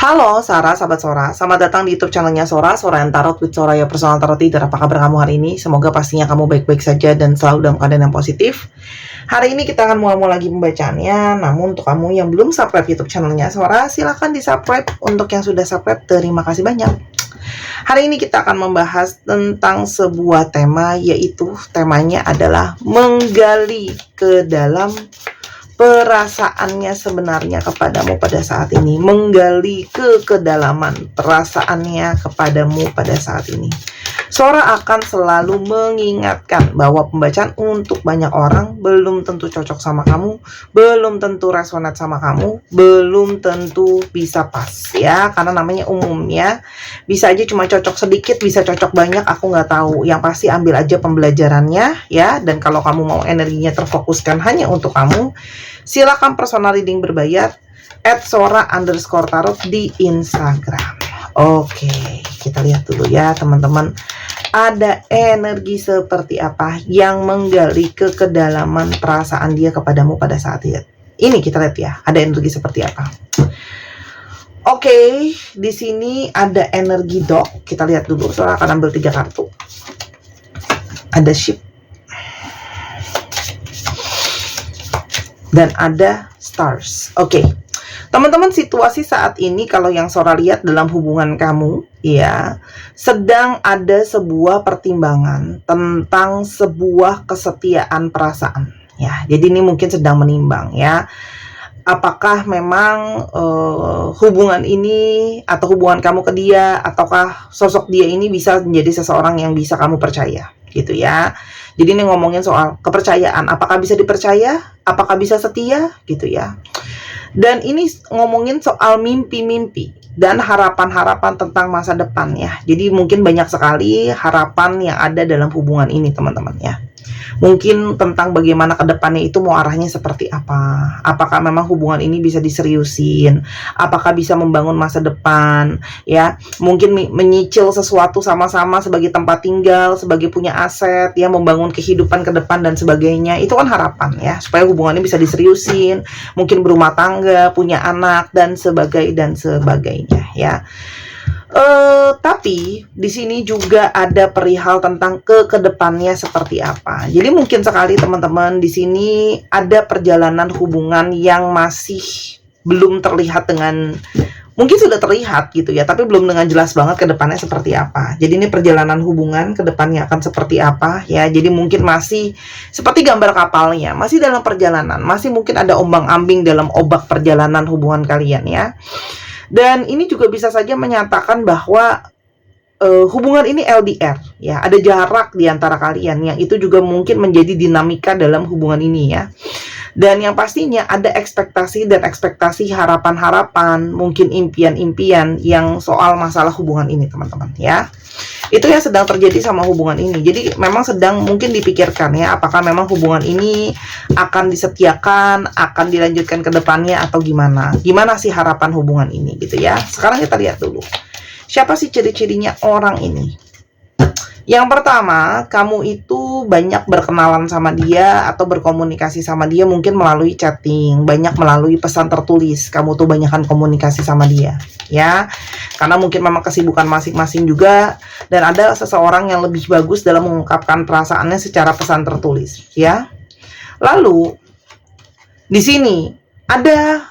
Halo Sarah, sahabat Sora. Selamat datang di YouTube channelnya Sora, Sora and Tarot with Sora, ya personal tarot reader. Apa kabar kamu hari ini? Semoga pastinya kamu baik-baik saja dan selalu dalam keadaan yang positif. Hari ini kita akan mulai lagi pembacaannya. Namun untuk kamu yang belum subscribe YouTube channelnya Sora, silahkan di subscribe. Untuk yang sudah subscribe, terima kasih banyak. Hari ini kita akan membahas tentang sebuah tema, yaitu temanya adalah menggali ke dalam perasaannya sebenarnya kepadamu pada saat ini, menggali ke kedalaman perasaannya kepadamu pada saat ini. Sora akan selalu mengingatkan bahwa pembacaan untuk banyak orang belum tentu cocok sama kamu, belum tentu resonate sama kamu, belum tentu bisa pas ya, karena namanya umumnya bisa aja cuma cocok sedikit, bisa cocok banyak, aku nggak tahu. Yang pasti ambil aja pembelajarannya ya, dan kalau kamu mau energinya terfokuskan hanya untuk kamu, silakan personal reading berbayar @sora_tarot di Instagram. Oke, kita lihat dulu ya teman-teman, ada energi seperti apa yang menggali ke kedalaman perasaan dia kepadamu pada saat ini. Kita lihat ya, ada energi seperti apa. Oke, di sini ada energi dog. Kita lihat dulu, Sora akan ambil 3 kartu. Ada ship dan ada stars. Oke, teman-teman, situasi saat ini kalau yang Sora lihat dalam hubungan kamu ya, sedang ada sebuah pertimbangan tentang sebuah kesetiaan perasaan ya. Jadi ini mungkin sedang menimbang ya, apakah memang hubungan ini atau hubungan kamu ke dia, ataukah sosok dia ini bisa menjadi seseorang yang bisa kamu percaya gitu ya. Jadi ini ngomongin soal kepercayaan, apakah bisa dipercaya, apakah bisa setia gitu ya. Dan ini ngomongin soal mimpi-mimpi dan harapan-harapan tentang masa depan ya. Jadi mungkin banyak sekali harapan yang ada dalam hubungan ini teman-teman ya. Mungkin tentang bagaimana ke depannya itu mau arahnya seperti apa. Apakah memang hubungan ini bisa diseriusin, apakah bisa membangun masa depan ya. Mungkin menyicil sesuatu sama-sama sebagai tempat tinggal, sebagai punya aset ya, membangun kehidupan ke depan dan sebagainya. Itu kan harapan ya, supaya hubungan ini bisa diseriusin, mungkin berumah tangga, punya anak dan sebagainya ya. Tapi di sini juga ada perihal tentang kedepannya seperti apa. Jadi mungkin sekali teman-teman di sini ada perjalanan hubungan yang masih belum terlihat dengan, mungkin sudah terlihat gitu ya, tapi belum dengan jelas banget kedepannya seperti apa. Jadi ini perjalanan hubungan kedepannya akan seperti apa ya. Jadi mungkin masih seperti gambar kapalnya, masih dalam perjalanan, masih mungkin ada ombang-ambing dalam ombak perjalanan hubungan kalian ya. Dan ini juga bisa saja menyatakan bahwa hubungan ini LDR ya, ada jarak di antara kalian yang itu juga mungkin menjadi dinamika dalam hubungan ini ya. Dan yang pastinya ada ekspektasi dan ekspektasi, harapan-harapan, mungkin impian-impian yang soal masalah hubungan ini teman-teman ya. Itu yang sedang terjadi sama hubungan ini. Jadi memang sedang mungkin dipikirkan ya, apakah memang hubungan ini akan disetiakan, akan dilanjutkan ke depannya atau gimana. Gimana sih harapan hubungan ini gitu ya. Sekarang kita lihat dulu, siapa sih ciri-cirinya orang ini. Yang pertama, kamu itu banyak berkenalan sama dia atau berkomunikasi sama dia mungkin melalui chatting, banyak melalui pesan tertulis. Kamu tuh banyakkan komunikasi sama dia ya, karena mungkin memang kesibukan masing-masing juga, dan ada seseorang yang lebih bagus dalam mengungkapkan perasaannya secara pesan tertulis ya. Lalu di sini ada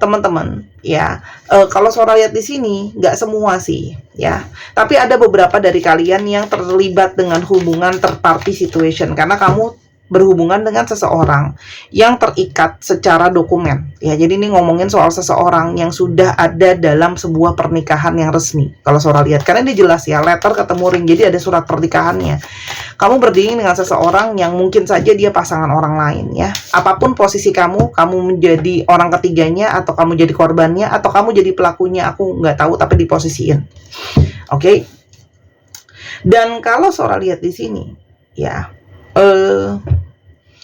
teman-teman ya, kalau Sora lihat di sini nggak semua sih ya, tapi ada beberapa dari kalian yang terlibat dengan hubungan third party situation, karena kamu berhubungan dengan seseorang yang terikat secara dokumen ya. Jadi ini ngomongin soal seseorang yang sudah ada dalam sebuah pernikahan yang resmi kalau Sora lihat, karena ini jelas ya, letter ketemu ring, jadi ada surat pernikahannya. Kamu berdiri dengan seseorang yang mungkin saja dia pasangan orang lain ya. Apapun posisi kamu menjadi orang ketiganya, atau kamu jadi korbannya, atau kamu jadi pelakunya, aku nggak tahu, tapi diposisiin. Oke. Dan kalau Sora lihat di sini ya,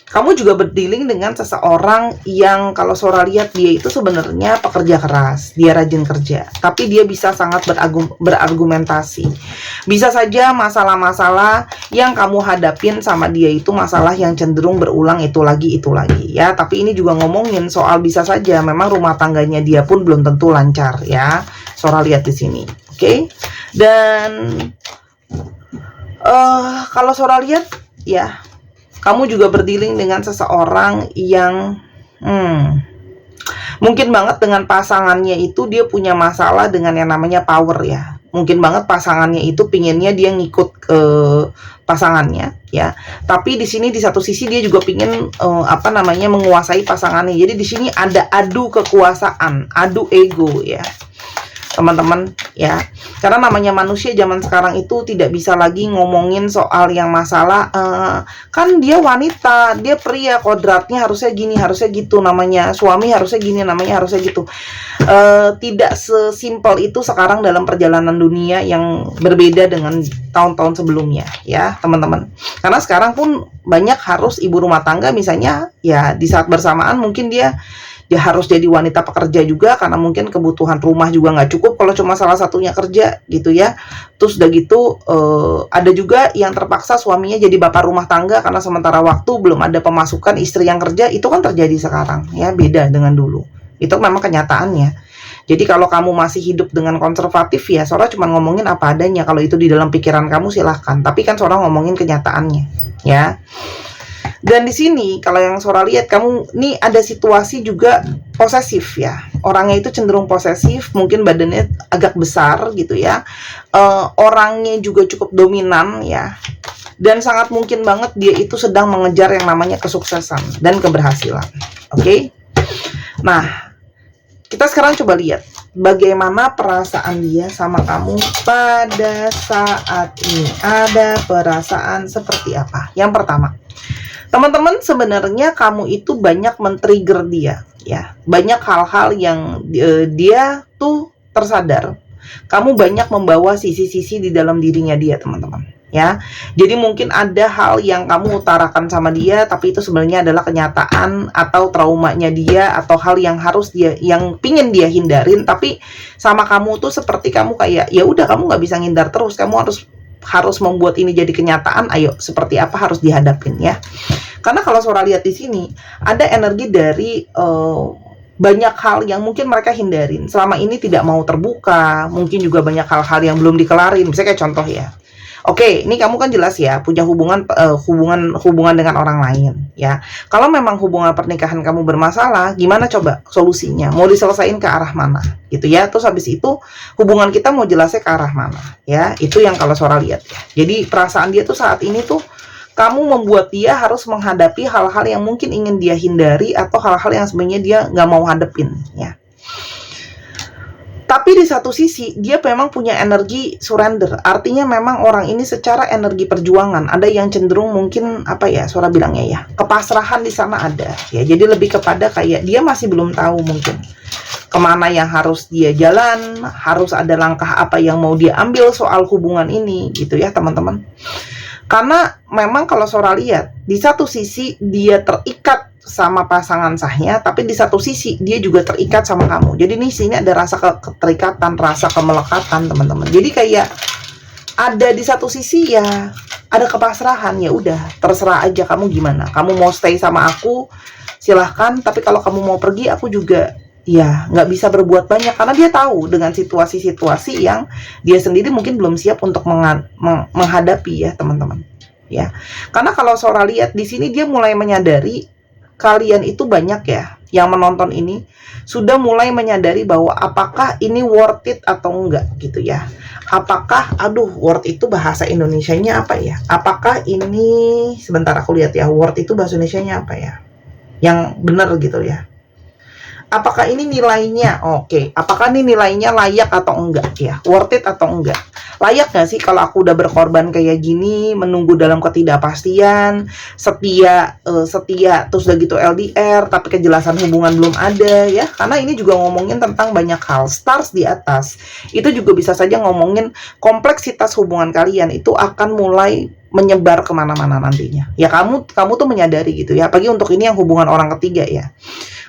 kamu juga berdealing dengan seseorang yang kalau Sora lihat dia itu sebenarnya pekerja keras, dia rajin kerja, tapi dia bisa sangat berargumentasi. Bisa saja masalah-masalah yang kamu hadapin sama dia itu masalah yang cenderung berulang itu lagi ya. Tapi ini juga ngomongin soal bisa saja memang rumah tangganya dia pun belum tentu lancar ya. Sora lihat di sini. Oke. Dan kalau Sora lihat ya, kamu juga berdealing dengan seseorang yang mungkin banget dengan pasangannya itu dia punya masalah dengan yang namanya power ya. Mungkin banget pasangannya itu pinginnya dia ngikut ke pasangannya ya. Tapi di sini di satu sisi dia juga pingin menguasai pasangannya. Jadi di sini ada adu kekuasaan, adu ego ya, teman-teman ya. Karena namanya manusia zaman sekarang itu tidak bisa lagi ngomongin soal yang masalah kan dia wanita, dia pria, kodratnya harusnya gini, harusnya gitu, namanya suami harusnya gini, namanya harusnya gitu. Tidak sesimpel itu sekarang dalam perjalanan dunia yang berbeda dengan tahun-tahun sebelumnya ya, teman-teman. Karena sekarang pun banyak harus ibu rumah tangga misalnya ya, di saat bersamaan mungkin dia harus jadi wanita pekerja juga, karena mungkin kebutuhan rumah juga nggak cukup kalau cuma salah satunya kerja gitu ya. Terus udah gitu ada juga yang terpaksa suaminya jadi bapak rumah tangga karena sementara waktu belum ada pemasukan, istri yang kerja. Itu kan terjadi sekarang ya, beda dengan dulu. Itu memang kenyataannya. Jadi kalau kamu masih hidup dengan konservatif ya, Sora cuma ngomongin apa adanya. Kalau itu di dalam pikiran kamu silahkan, tapi kan Sora ngomongin kenyataannya ya. Dan di sini kalau yang Sora lihat, kamu nih ada situasi juga posesif ya. Orangnya itu cenderung posesif, mungkin badannya agak besar gitu ya. Orangnya juga cukup dominan ya. Dan sangat mungkin banget dia itu sedang mengejar yang namanya kesuksesan dan keberhasilan. Oke? Nah, kita sekarang coba lihat bagaimana perasaan dia sama kamu pada saat ini. Ada perasaan seperti apa? Yang pertama, teman-teman, sebenarnya kamu itu banyak men-trigger dia ya. Banyak hal-hal yang dia tuh tersadar. Kamu banyak membawa sisi-sisi di dalam dirinya dia, teman-teman ya. Jadi mungkin ada hal yang kamu utarakan sama dia, tapi itu sebenarnya adalah kenyataan atau traumanya dia, atau hal yang harus dia, yang pingin dia hindarin, tapi sama kamu tuh seperti kamu kayak ya udah, kamu nggak bisa ngindar terus, kamu harus membuat ini jadi kenyataan. Ayo, seperti apa harus dihadapin ya. Karena kalau Sora lihat di sini ada energi dari banyak hal yang mungkin mereka hindarin selama ini, tidak mau terbuka. Mungkin juga banyak hal-hal yang belum dikelarin. Misalnya kayak contoh ya, oke, ini kamu kan jelas ya punya hubungan dengan orang lain ya. Kalau memang hubungan pernikahan kamu bermasalah, gimana coba solusinya? Mau diselesain ke arah mana gitu ya? Terus habis itu hubungan kita mau jelasnya ke arah mana ya? Itu yang kalau Sora lihat ya. Jadi perasaan dia tuh saat ini tuh kamu membuat dia harus menghadapi hal-hal yang mungkin ingin dia hindari, atau hal-hal yang sebenarnya dia nggak mau hadepin ya. Tapi di satu sisi dia memang punya energi surrender, artinya memang orang ini secara energi perjuangan ada yang cenderung mungkin apa ya, Sora bilangnya ya, kepasrahan di sana ada ya. Jadi lebih kepada kayak dia masih belum tahu mungkin kemana yang harus dia jalan, harus ada langkah apa yang mau dia ambil soal hubungan ini gitu ya, teman-teman. Karena memang kalau Sora lihat, di satu sisi dia terikat sama pasangan sahnya, tapi di satu sisi dia juga terikat sama kamu. Jadi nih sini ada rasa keterikatan, rasa kemelekatan, teman-teman. Jadi kayak ada di satu sisi ya ada kepasrahan, ya udah terserah aja kamu gimana. Kamu mau stay sama aku silahkan, tapi kalau kamu mau pergi aku juga ya nggak bisa berbuat banyak, karena dia tahu dengan situasi-situasi yang dia sendiri mungkin belum siap untuk menghadapi ya, teman-teman ya. Karena kalau Sora lihat di sini dia mulai menyadari, kalian itu banyak ya yang menonton ini sudah mulai menyadari bahwa apakah ini worth it atau enggak gitu ya. Apakah, aduh, worth itu bahasa Indonesianya apa ya? Apakah ini, sebentar aku lihat ya, worth itu bahasa Indonesianya apa ya? Yang benar gitu ya. Apakah ini nilainya oke? Apakah ini nilainya layak atau enggak ya? Worth it atau enggak? Layak nggak sih kalau aku udah berkorban kayak gini, menunggu dalam ketidakpastian, setia terus udah gitu LDR, tapi kejelasan hubungan belum ada ya? Karena ini juga ngomongin tentang banyak hal. Stars di atas itu juga bisa saja ngomongin kompleksitas hubungan kalian itu akan mulai menyebar kemana-mana nantinya. Ya kamu tuh menyadari gitu ya. Apalagi untuk ini yang hubungan orang ketiga ya.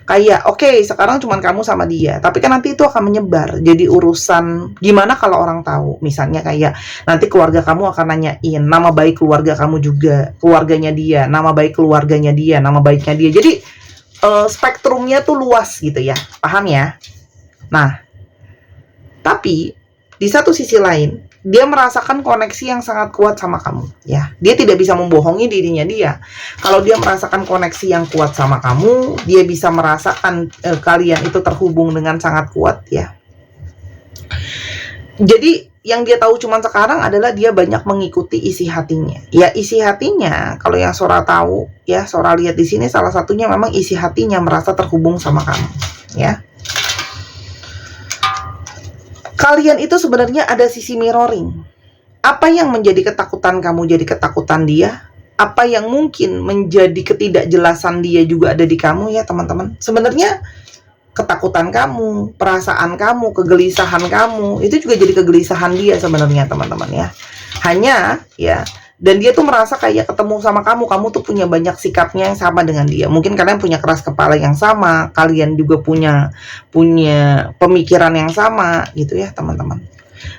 Kayak oke, sekarang cuman kamu sama dia, tapi kan nanti itu akan menyebar jadi urusan gimana kalau orang tahu. Misalnya kayak nanti keluarga kamu akan nanyain nama baik keluarga kamu juga, keluarganya dia, nama baik keluarganya dia, nama baiknya dia. Jadi spektrumnya tuh luas gitu ya, paham ya? Nah, Tapi di satu sisi lain, dia merasakan koneksi yang sangat kuat sama kamu, ya. Dia tidak bisa membohongi dirinya dia. Kalau dia merasakan koneksi yang kuat sama kamu, dia bisa merasakan kalian itu terhubung dengan sangat kuat, ya. Jadi yang dia tahu cuman sekarang adalah dia banyak mengikuti isi hatinya. Ya, isi hatinya, kalau yang Sora tahu, ya, Sora lihat di sini salah satunya memang isi hatinya merasa terhubung sama kamu, ya. Kalian itu sebenarnya ada sisi mirroring. Apa yang menjadi ketakutan kamu jadi ketakutan dia? Apa yang mungkin menjadi ketidakjelasan dia juga ada di kamu, ya teman-teman. Sebenarnya ketakutan kamu, perasaan kamu, kegelisahan kamu, itu juga jadi kegelisahan dia sebenarnya, teman-teman, ya. Hanya, ya, dan dia tuh merasa kayak ketemu sama kamu tuh punya banyak sikapnya yang sama dengan dia. Mungkin kalian punya keras kepala yang sama, kalian juga punya pemikiran yang sama, gitu ya, teman-teman.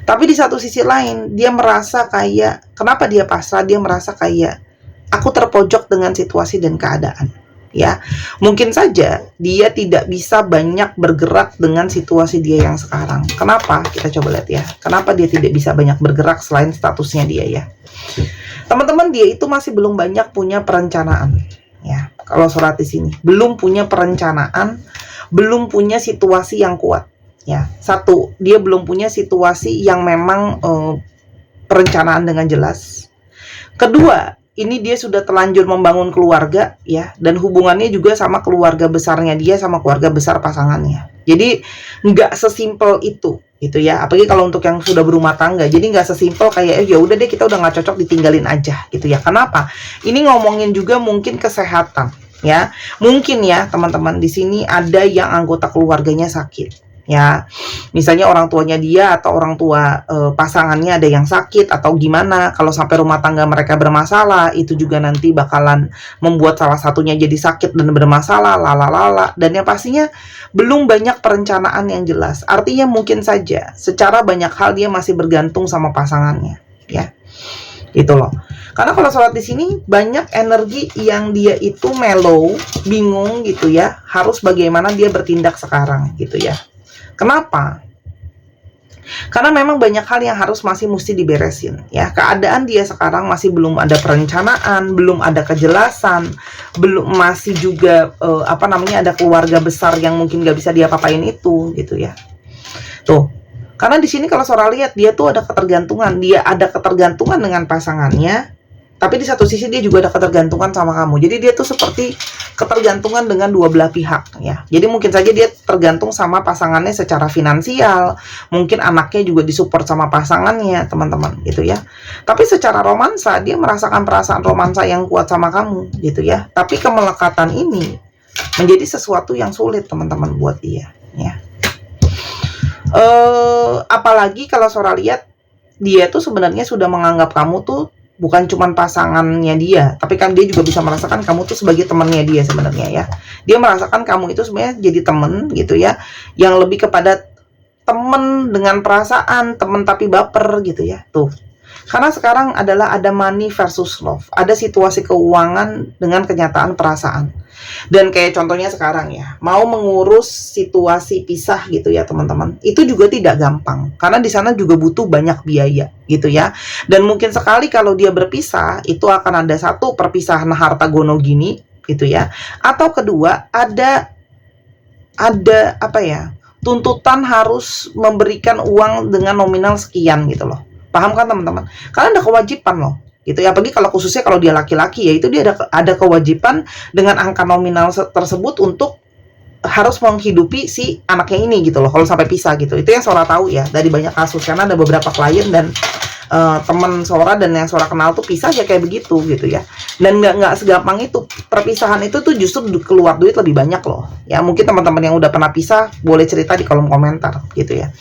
Tapi di satu sisi lain, dia merasa kayak, kenapa dia pasrah? Dia merasa kayak, aku terpojok dengan situasi dan keadaan. Ya, mungkin saja dia tidak bisa banyak bergerak dengan situasi dia yang sekarang. Kenapa? Kita coba lihat ya. Kenapa dia tidak bisa banyak bergerak selain statusnya dia, ya. Teman-teman, dia itu masih belum banyak punya perencanaan, ya. Kalau surat di sini belum punya perencanaan, belum punya situasi yang kuat, ya. Satu, dia belum punya situasi yang memang perencanaan dengan jelas. Kedua, ini dia sudah terlanjur membangun keluarga, ya, dan hubungannya juga sama keluarga besarnya dia sama keluarga besar pasangannya. Jadi nggak sesimpel itu, gitu ya. Apalagi kalau untuk yang sudah berumah tangga, jadi nggak sesimpel kayak ya udah deh kita udah nggak cocok ditinggalin aja, gitu ya. Kenapa? Ini ngomongin juga mungkin kesehatan, ya. Mungkin ya teman-teman, di sini ada yang anggota keluarganya sakit, ya. Misalnya orang tuanya dia atau orang tua pasangannya ada yang sakit atau gimana. Kalau sampai rumah tangga mereka bermasalah, itu juga nanti bakalan membuat salah satunya jadi sakit dan bermasalah, lalalala. Dan yang pastinya belum banyak perencanaan yang jelas. Artinya mungkin saja secara banyak hal dia masih bergantung sama pasangannya, ya. Gitu loh. Karena kalau sholat di sini banyak energi yang dia itu mellow, bingung gitu ya. Harus bagaimana dia bertindak sekarang gitu ya. Kenapa? Karena memang banyak hal yang harus masih mesti diberesin, ya. Keadaan dia sekarang masih belum ada perencanaan, belum ada kejelasan, belum, masih juga ada keluarga besar yang mungkin gak bisa dia papain itu, gitu ya. Tuh, karena di sini kalau Sora lihat dia tuh ada ketergantungan, dengan pasangannya. Tapi di satu sisi dia juga ada ketergantungan sama kamu. Jadi dia tuh seperti ketergantungan dengan dua belah pihak, ya. Jadi mungkin saja dia tergantung sama pasangannya secara finansial. Mungkin anaknya juga disupport sama pasangannya, teman-teman, gitu ya. Tapi secara romansa, dia merasakan perasaan romansa yang kuat sama kamu, gitu ya. Tapi kemelekatan ini menjadi sesuatu yang sulit, teman-teman, buat dia, ya. Apalagi kalau Sora lihat, dia tuh sebenarnya sudah menganggap kamu tuh bukan cuma pasangannya dia, tapi kan dia juga bisa merasakan kamu tuh sebagai temannya dia sebenarnya, ya. Dia merasakan kamu itu sebenarnya jadi temen gitu ya, yang lebih kepada temen dengan perasaan, temen tapi baper gitu ya. Tuh. Karena sekarang adalah ada money versus love, ada situasi keuangan dengan kenyataan perasaan. Dan kayak contohnya sekarang ya, mau mengurus situasi pisah gitu ya teman-teman, itu juga tidak gampang karena di sana juga butuh banyak biaya gitu ya. Dan mungkin sekali kalau dia berpisah, itu akan ada satu perpisahan harta gono gini gitu ya, atau kedua ada apa ya, tuntutan harus memberikan uang dengan nominal sekian gitu loh. Paham kan teman-teman? Karena ada kewajiban loh gitu ya. Apalagi kalau khususnya kalau dia laki-laki, ya itu dia ada kewajiban dengan angka nominal tersebut untuk harus menghidupi si anaknya ini gitu loh kalau sampai pisah gitu. Itu yang Sora tahu ya dari banyak kasus, karena ada beberapa klien dan teman Sora dan yang Sora kenal tuh pisah ya kayak begitu gitu ya. Dan nggak segampang itu. Perpisahan itu tuh justru keluar duit lebih banyak loh ya. Mungkin teman-teman yang udah pernah pisah boleh cerita di kolom komentar gitu ya.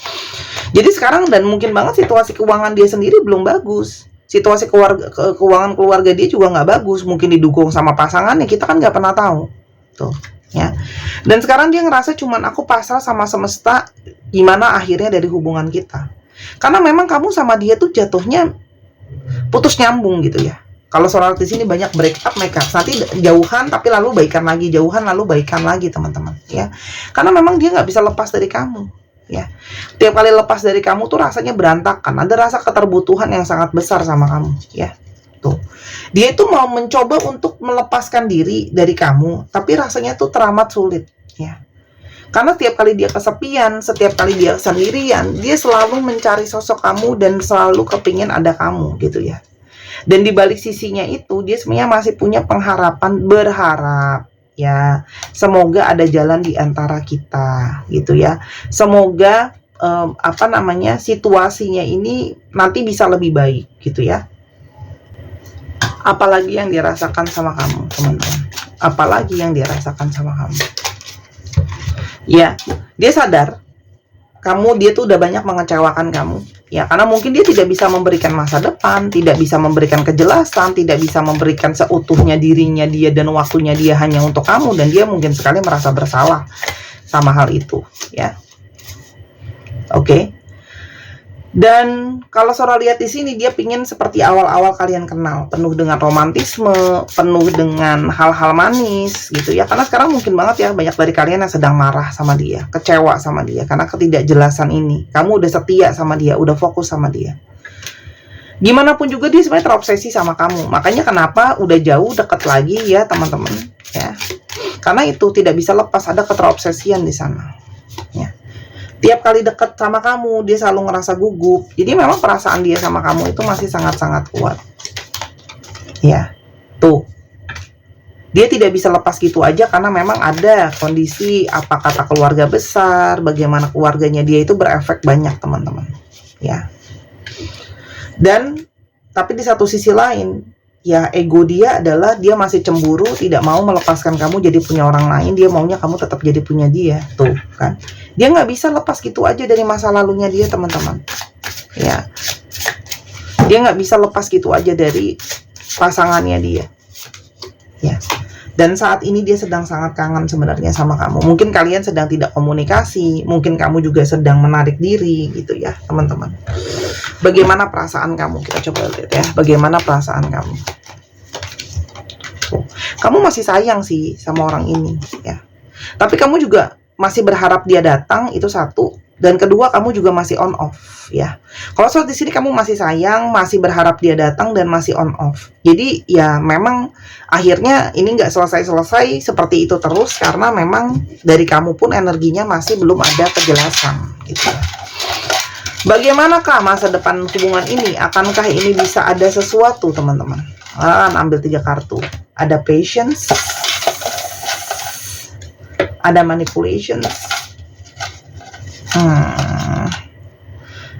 Jadi sekarang, dan mungkin banget situasi keuangan dia sendiri belum bagus. Situasi keuangan keluarga dia juga nggak bagus. Mungkin didukung sama pasangannya, kita kan nggak pernah tahu. Tuh, ya. Dan sekarang dia ngerasa cuman aku pasrah sama semesta, gimana akhirnya dari hubungan kita. Karena memang kamu sama dia tuh jatuhnya putus nyambung gitu ya. Kalau soal di sini banyak break up, nanti jauhan tapi lalu baikan lagi, jauhan lalu baikan lagi teman-teman ya. Karena memang dia nggak bisa lepas dari kamu. ya. Tiap kali lepas dari kamu tuh rasanya berantakan, ada rasa keterbutuhan yang sangat besar sama kamu, ya. Tuh. Dia itu mau mencoba untuk melepaskan diri dari kamu, tapi rasanya tuh teramat sulit, ya. Karena setiap kali dia kesepian, setiap kali dia sendirian, dia selalu mencari sosok kamu dan selalu kepingin ada kamu, gitu ya. Dan di balik sisinya itu, dia sebenarnya masih punya pengharapan, berharap, ya, semoga ada jalan di antara kita, gitu ya. Semoga situasinya ini nanti bisa lebih baik, gitu ya. Apalagi yang dirasakan sama kamu, teman-teman. Apalagi yang dirasakan sama kamu. Ya, dia sadar dia tuh udah banyak mengecewakan kamu, ya, karena mungkin dia tidak bisa memberikan masa depan, tidak bisa memberikan kejelasan, tidak bisa memberikan seutuhnya dirinya dia dan waktunya dia hanya untuk kamu, dan dia mungkin sekali merasa bersalah sama hal itu, ya. Oke. Dan kalau Sora lihat di sini, dia pingin seperti awal-awal kalian kenal, penuh dengan romantisme, penuh dengan hal-hal manis, gitu ya. Karena sekarang mungkin banget ya, banyak dari kalian yang sedang marah sama dia, kecewa sama dia, karena ketidakjelasan ini. Kamu udah setia sama dia, udah fokus sama dia. Gimana pun juga dia sebenarnya terobsesi sama kamu. Makanya kenapa udah jauh deket lagi ya teman-teman, ya. Karena itu tidak bisa lepas, ada keterobsesian di sana, ya. Tiap kali deket sama kamu, dia selalu ngerasa gugup. Jadi memang perasaan dia sama kamu itu masih sangat-sangat kuat. Ya, tuh. Dia tidak bisa lepas gitu aja karena memang ada kondisi apa kata keluarga besar, bagaimana keluarganya dia itu berefek banyak, teman-teman. Ya. Dan tapi di satu sisi lain, ya ego dia adalah dia masih cemburu, tidak mau melepaskan kamu jadi punya orang lain, dia maunya kamu tetap jadi punya dia, tuh kan. Dia nggak bisa lepas gitu aja dari masa lalunya dia, teman-teman. Ya, dia nggak bisa lepas gitu aja dari pasangannya dia. Ya, dan saat ini dia sedang sangat kangen sebenarnya sama kamu. Mungkin kalian sedang tidak komunikasi, mungkin kamu juga sedang menarik diri, gitu ya, teman-teman. Bagaimana perasaan kamu? Kita coba lihat ya. Bagaimana perasaan kamu? Kamu masih sayang sih sama orang ini, ya. Tapi kamu juga masih berharap dia datang, itu satu. Dan kedua, kamu juga masih on off, ya. Kalau soal di sini kamu masih sayang, masih berharap dia datang dan masih on off. Jadi ya memang akhirnya ini nggak selesai-selesai seperti itu terus karena memang dari kamu pun energinya masih belum ada kejelasan, gitu. Bagaimanakah masa depan hubungan ini? Akankah ini bisa ada sesuatu, teman-teman? Ambil 3 kartu. Ada patience, ada manipulation,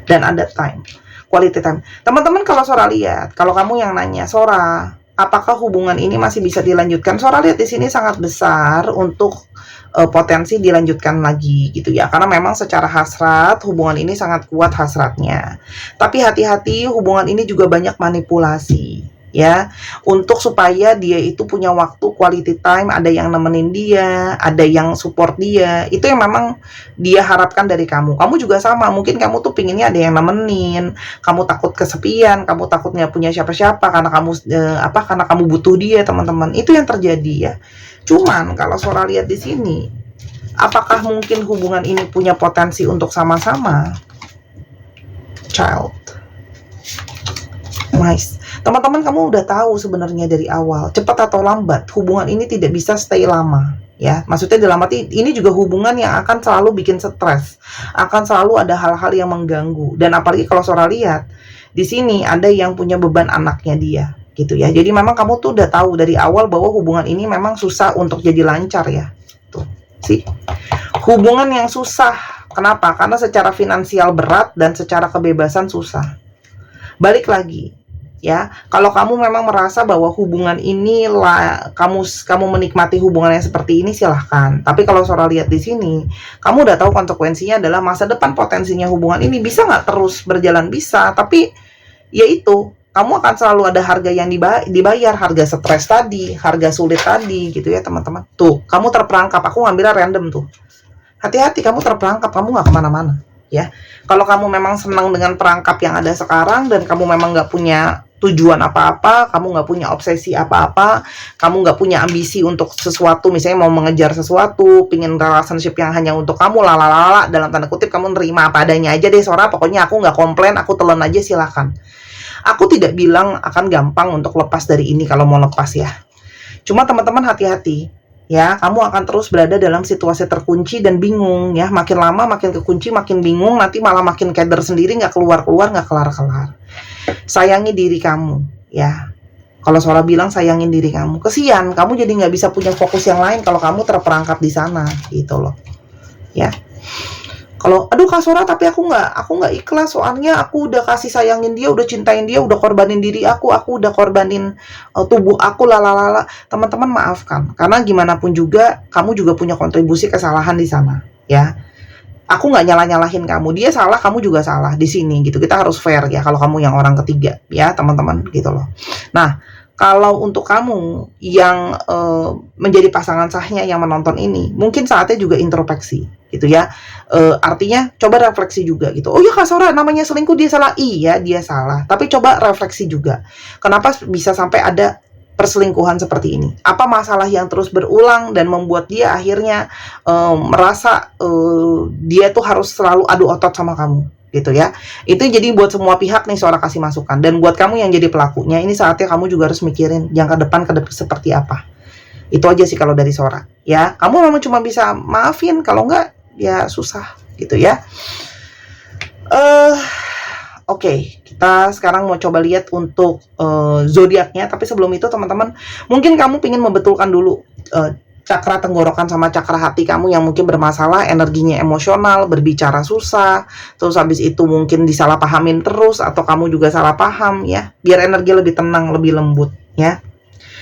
dan ada time, quality time. Teman-teman, kalau Sora lihat, kalau kamu yang nanya, Sora, apakah hubungan ini masih bisa dilanjutkan? Sora lihat di sini sangat besar untuk potensi dilanjutkan lagi, gitu ya. Karena memang secara hasrat hubungan ini sangat kuat hasratnya. Tapi hati-hati, hubungan ini juga banyak manipulasi, ya. Untuk supaya dia itu punya waktu quality time, ada yang nemenin dia, ada yang support dia. Itu yang memang dia harapkan dari kamu. Kamu juga sama, mungkin kamu tuh pinginnya ada yang nemenin, kamu takut kesepian, kamu takut nggak punya siapa-siapa karena kamu karena kamu butuh dia, teman-teman. Itu yang terjadi, ya. Cuman kalau Sora lihat di sini, apakah mungkin hubungan ini punya potensi untuk sama-sama? Child. Nice. Teman-teman, kamu udah tahu sebenarnya dari awal, cepat atau lambat, hubungan ini tidak bisa stay lama, ya. Maksudnya dalam arti ini juga hubungan yang akan selalu bikin stres, akan selalu ada hal-hal yang mengganggu. Dan apalagi kalau Sora lihat di sini ada yang punya beban anaknya dia, gitu ya. Jadi memang kamu tuh udah tahu dari awal bahwa hubungan ini memang susah untuk jadi lancar, ya. Tuh, sih. Hubungan yang susah. Kenapa? Karena secara finansial berat dan secara kebebasan susah. Balik lagi, ya. Kalau kamu memang merasa bahwa hubungan ini kamu menikmati hubungan yang seperti ini, silahkan. Tapi kalau Sora lihat di sini, kamu udah tahu konsekuensinya adalah masa depan potensinya hubungan ini bisa nggak terus berjalan, bisa. Tapi ya itu, kamu akan selalu ada harga yang dibayar, harga stres tadi, harga sulit tadi, gitu ya, teman-teman. Tuh, kamu terperangkap. Aku ngambilnya random tuh. Hati-hati, kamu terperangkap, kamu nggak kemana-mana, ya. Kalau kamu memang senang dengan perangkap yang ada sekarang dan kamu memang nggak punya tujuan apa-apa, kamu nggak punya obsesi apa-apa, kamu nggak punya ambisi untuk sesuatu, misalnya mau mengejar sesuatu, pingin relationship yang hanya untuk kamu, lalalala, dalam tanda kutip kamu nerima apa adanya aja deh Sora, pokoknya aku nggak komplain, aku telan aja, silakan. Aku tidak bilang akan gampang untuk lepas dari ini kalau mau lepas ya. Cuma teman-teman hati-hati ya, kamu akan terus berada dalam situasi terkunci dan bingung ya. Makin lama makin kekunci, makin bingung, nanti malah makin keder sendiri, nggak keluar-keluar, nggak kelar-kelar. Sayangi diri kamu ya. Kalau Sora bilang sayangin diri kamu, kesian kamu jadi nggak bisa punya fokus yang lain kalau kamu terperangkap di sana gitu loh ya. Kalau aduh Kak Sora, tapi aku nggak ikhlas, soalnya aku udah kasih sayangin dia, udah cintain dia, udah korbanin diri aku udah korbanin tubuh aku, lalalala. Teman-teman maafkan, karena gimana pun juga kamu juga punya kontribusi kesalahan di sana ya. Aku nggak nyalah-nyalahin kamu, dia salah, kamu juga salah di sini gitu. Kita harus fair ya kalau kamu yang orang ketiga ya teman-teman gitu loh. Nah, kalau untuk kamu yang menjadi pasangan sahnya yang menonton ini, mungkin saatnya juga introspeksi gitu ya. Artinya coba refleksi juga gitu. Oh ya Kak Sora, namanya selingkuh dia salah, iya dia salah, tapi coba refleksi juga, kenapa bisa sampai ada perselingkuhan seperti ini, apa masalah yang terus berulang dan membuat dia akhirnya merasa dia tuh harus selalu adu otot sama kamu gitu ya. Itu jadi buat semua pihak nih Sora kasih masukan, dan buat kamu yang jadi pelakunya, ini saatnya kamu juga harus mikirin jangka depan seperti apa. Itu aja sih kalau dari Sora ya. Kamu memang cuma bisa maafin, kalau enggak ya susah gitu ya. Oke, kita sekarang mau coba lihat untuk zodiaknya. Tapi sebelum itu teman-teman, mungkin kamu ingin membetulkan dulu cakra tenggorokan sama cakra hati kamu yang mungkin bermasalah, energinya emosional, berbicara susah, terus habis itu mungkin disalahpahamin terus, atau kamu juga salah paham ya, biar energi lebih tenang, lebih lembut ya.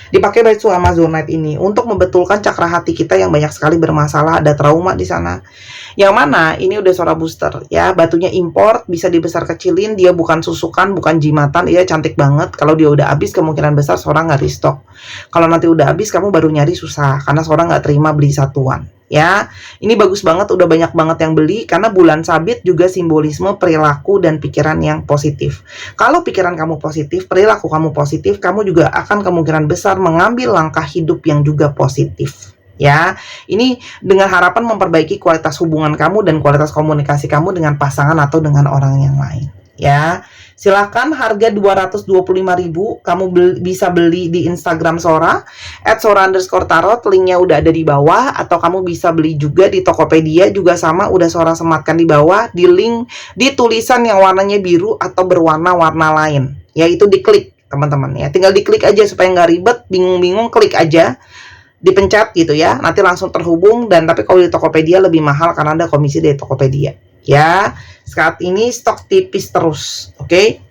Dipakai batu Amazonite ini untuk membetulkan cakra hati kita yang banyak sekali bermasalah, ada trauma di sana. Yang mana ini udah Sora booster ya, batunya import, bisa dibesar kecilin, dia bukan susukan, bukan jimatan, dia cantik banget. Kalau dia udah habis kemungkinan besar Sora nggak restock. Kalau nanti udah habis kamu baru nyari susah, karena Sora nggak terima beli satuan. Ya, ini bagus banget, udah banyak banget yang beli, karena bulan sabit juga simbolisme perilaku dan pikiran yang positif. Kalau pikiran kamu positif, perilaku kamu positif, kamu juga akan kemungkinan besar mengambil langkah hidup yang juga positif. Ya, ini dengan harapan memperbaiki kualitas hubungan kamu dan kualitas komunikasi kamu dengan pasangan atau dengan orang yang lain. Ya, silakan, harga 225.000, kamu bisa beli di Instagram Sora @sora_tarot, linknya udah ada di bawah, atau kamu bisa beli juga di Tokopedia, juga sama, udah Sora sematkan di bawah, di link, di tulisan yang warnanya biru atau berwarna-warna lain, yaitu diklik teman-teman ya, tinggal diklik aja supaya nggak ribet, bingung-bingung, klik aja, dipencet gitu ya, nanti langsung terhubung. Dan tapi kalau di Tokopedia lebih mahal karena ada komisi dari Tokopedia ya. Saat ini stok tipis terus, oke?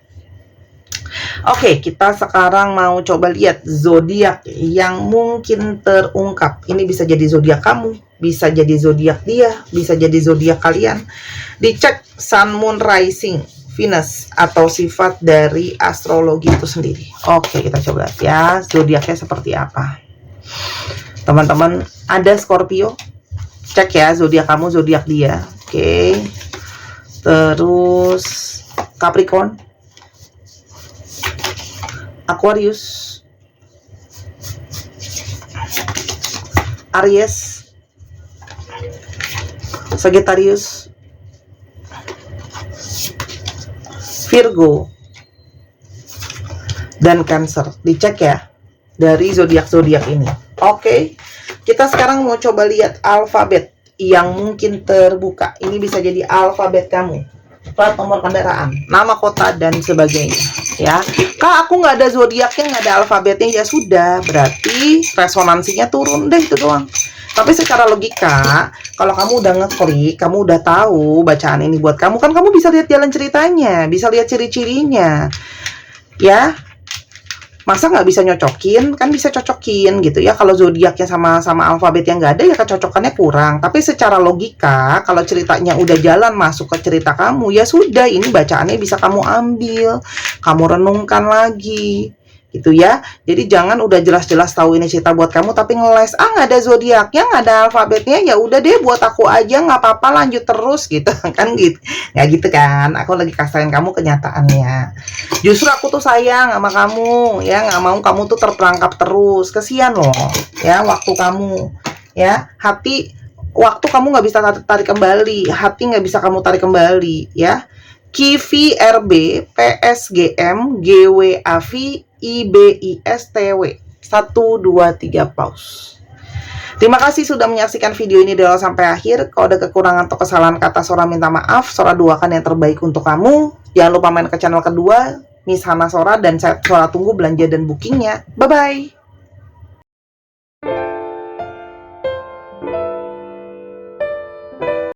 Oke, kita sekarang mau coba lihat zodiak yang mungkin terungkap. Ini bisa jadi zodiak kamu, bisa jadi zodiak dia, bisa jadi zodiak kalian. Dicek Sun, Moon, Rising, Venus, atau sifat dari astrologi itu sendiri. Oke, kita coba lihat ya zodiaknya seperti apa. Teman-teman, ada Scorpio, cek ya zodiak kamu, zodiak dia. Oke. Terus Capricorn, Aquarius, Aries, Sagittarius, Virgo, dan Cancer. Dicek ya dari zodiak-zodiak ini. Oke, kita sekarang mau coba lihat alfabet yang mungkin terbuka. Ini bisa jadi alfabet kamu, plat nomor kendaraan, nama kota, dan sebagainya ya. Kak, aku nggak ada zodiaknya, nggak ada alfabetnya. Ya sudah, berarti resonansinya turun deh, itu doang. Tapi secara logika, kalau kamu udah ngeklik, kamu udah tahu bacaan ini buat kamu, kan kamu bisa lihat jalan ceritanya, bisa lihat ciri-cirinya ya. Masa nggak bisa nyocokin? Kan bisa cocokin gitu ya. Kalau zodiaknya sama alfabet yang nggak ada, ya kecocokannya kurang. Tapi secara logika, kalau ceritanya udah jalan masuk ke cerita kamu, ya sudah, ini bacaannya bisa kamu ambil, kamu renungkan lagi gitu ya. Jadi jangan udah jelas-jelas tahu ini cerita buat kamu tapi ngeles, nggak ada zodiaknya, nggak ada alfabetnya, ya udah deh buat aku aja, nggak apa-apa, lanjut terus gitu kan, gitu nggak gitu kan. Aku lagi kasarin kamu kenyataannya. Justru aku tuh sayang sama kamu ya, nggak mau kamu tuh terperangkap terus, kesian loh ya waktu kamu ya. Waktu kamu nggak bisa tarik kembali, hati nggak bisa kamu tarik kembali ya. Kivi RB PSGM GWAV IBISTW 1 2 3 pause. Terima kasih sudah menyaksikan video ini dari awal sampai akhir. Kalau ada kekurangan atau kesalahan kata, Sora minta maaf. Sora doakan yang terbaik untuk kamu. Jangan lupa main ke channel kedua Miss Hana Sora, dan saya Sora tunggu belanja dan bookingnya. Bye bye.